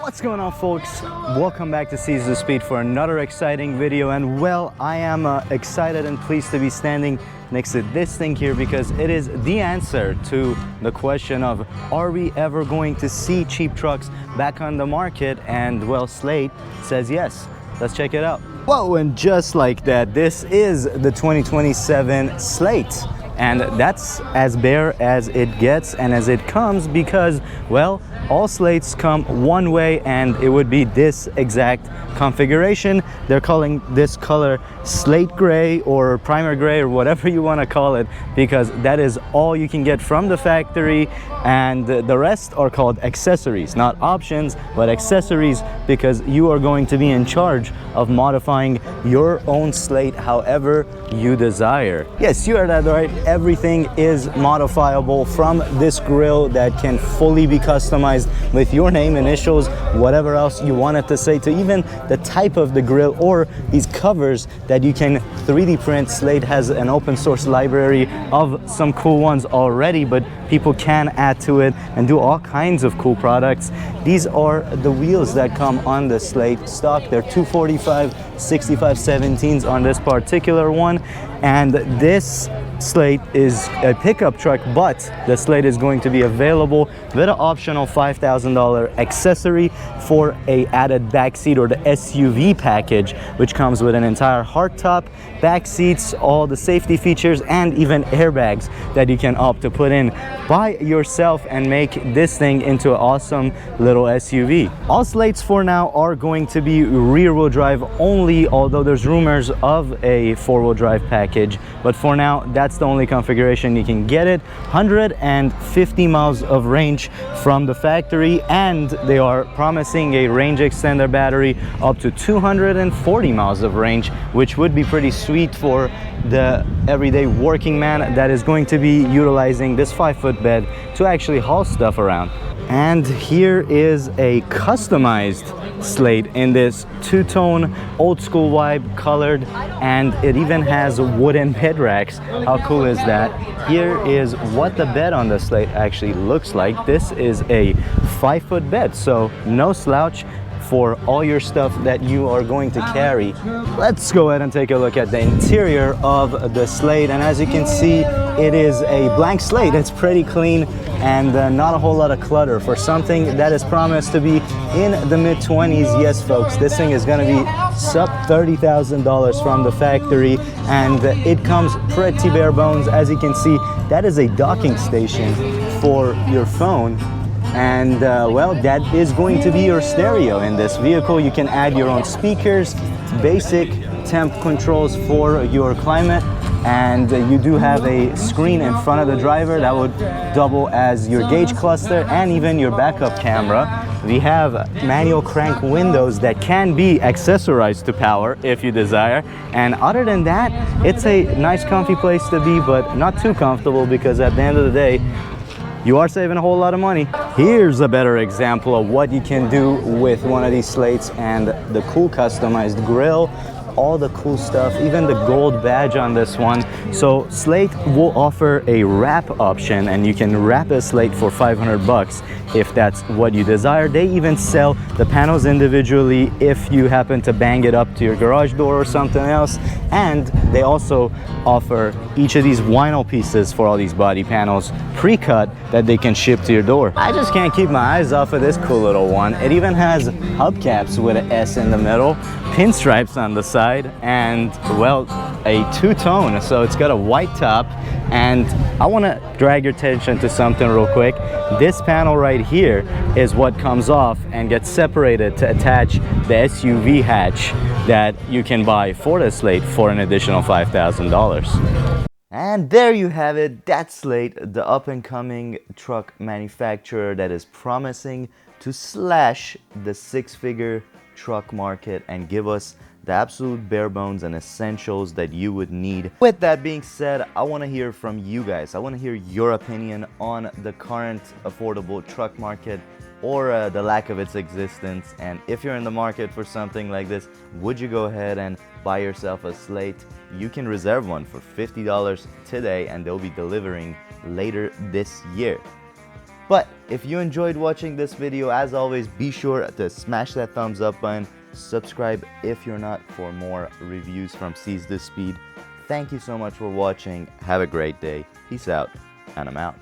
What's going on, folks? Welcome back to Seize the Speed for another exciting video. And well, I am excited and pleased to be standing next to this thing here because it is the answer to the question of, are we ever going to see cheap trucks back on the market? And well, Slate says yes. Let's check it out. Whoa, and just like that, this is the 2027 Slate. And that's as bare as it gets and as it comes because, well, all Slates come one way and it would be this exact configuration. They're calling this color slate gray or primer gray or whatever you want to call it because that is all you can get from the factory, and the rest are called accessories, not options, but accessories, because you are going to be in charge of modifying your own Slate however you desire. Yes, you heard that right. Everything is modifiable, from this grille that can fully be customized with your name, initials, whatever else you want it to say, to even the type of the grille or these covers that you can 3D print. Slate has an open source library of some cool ones already, but people can add to it and do all kinds of cool products. These are the wheels that come on the Slate stock. They're 245 65/17s on this particular one, and this Slate is a pickup truck, but the Slate is going to be available with an optional $5,000 accessory for a added back seat, or the SUV package, which comes with an entire hardtop, back seats, all the safety features, and even airbags that you can opt to put in by yourself and make this thing into an awesome little SUV. All Slates for now are going to be rear-wheel drive only, although there's rumors of a four-wheel drive package, but for now that's the only configuration you can get it. 150 miles of range from the factory, and they are promising a range extender battery up to 240 miles of range, which would be pretty sweet for the everyday working man that is going to be utilizing this 5-foot bed to actually haul stuff around. And here is a customized Slate in this two-tone old school vibe colored, and it even has wooden bed racks. How cool is that? Here is what the bed on the Slate actually looks like. This is a 5-foot bed, so no slouch for all your stuff that you are going to carry. Let's go ahead and take a look at the interior of the Slate, and as you can see, it is a blank slate. It's pretty clean and not a whole lot of clutter for something that is promised to be in the mid-20s. Yes, folks, this thing is going to be sub $30,000 from the factory, and it comes pretty bare bones. As you can see, that is a docking station for your phone. And well, that is going to be your stereo in this vehicle. You can add your own speakers, basic temp controls for your climate, and you do have a screen in front of the driver that would double as your gauge cluster and even your backup camera. We have manual crank windows that can be accessorized to power if you desire, and other than that, it's a nice comfy place to be, but not too comfortable, because at the end of the day you are saving a whole lot of money. Here's a better example of what you can do with one of these Slates and the cool customized grille, all the cool stuff, even the gold badge on this one. So Slate will offer a wrap option, and you can wrap a Slate for 500 bucks if that's what you desire. They even sell the panels individually if you happen to bang it up to your garage door or something else. And they also offer each of these vinyl pieces for all these body panels pre-cut that they can ship to your door. I just can't keep my eyes off of this cool little one. It even has hubcaps with an S in the middle, pinstripes on the side, and well, a two-tone, so it's got a white top. And I want to drag your attention to something real quick. This panel right here is what comes off and gets separated to attach the SUV hatch that you can buy for the Slate for an additional $5,000. And there you have it. That's Slate, the up-and-coming truck manufacturer that is promising to slash the six-figure truck market and give us the absolute bare bones and essentials that you would need. With that being said, I want to hear from you guys. I want to hear your opinion on the current affordable truck market, or the lack of its existence. And if you're in the market for something like this, would you go ahead and buy yourself a Slate? You can reserve one for $50 today, and they'll be delivering later this year. But If you enjoyed watching this video, as always, be sure to smash that thumbs up button. Subscribe if you're not for more reviews from Seize the Speed. Thank you so much for watching. Have a great day. Peace out, and I'm out.